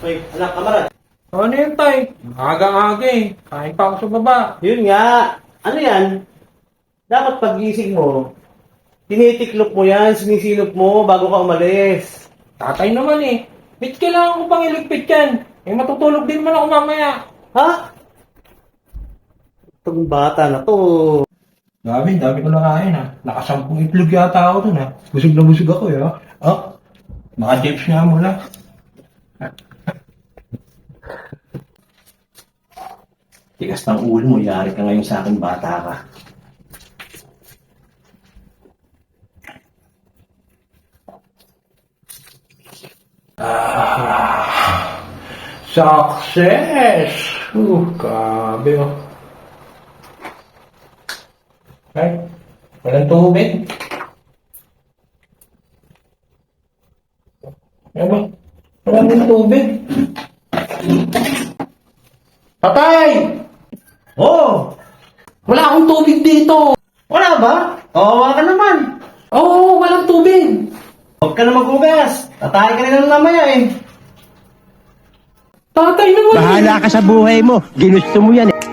Hoy, anak, kamarad. Ano yun, tay? Aga-aga eh. Kain pa ako sa baba. Yun nga. Ano yan? Dapat pag-gising mo, tinitiklop mo yan, sinisilop mo bago ka umalis. Tatay naman eh. Bit kailangan ko pang iligpit yan. Eh matutulog din man ako mamaya. Ha? Itong bata na to. Dami ko nakain ha. Nakasampung itlog yata ako dun ha. Busog na busog ako eh ha. Oh, mga tips nga mo lang. Tigas ng ulo mo, yari ka ngayon sa akin, bata ka. Success! Grabe oh. Ay, walang tubig. Ano ba? Walang din tubig. Patay! Oh! Wala akong tubig dito. Wala ba? Kawawa ka naman. Oo, walang tubig. Huwag ka na maghugas. Tatay ka na lang mamaya eh. Tatay naman. Bahala ka sa buhay mo. Ginusto mo yan eh.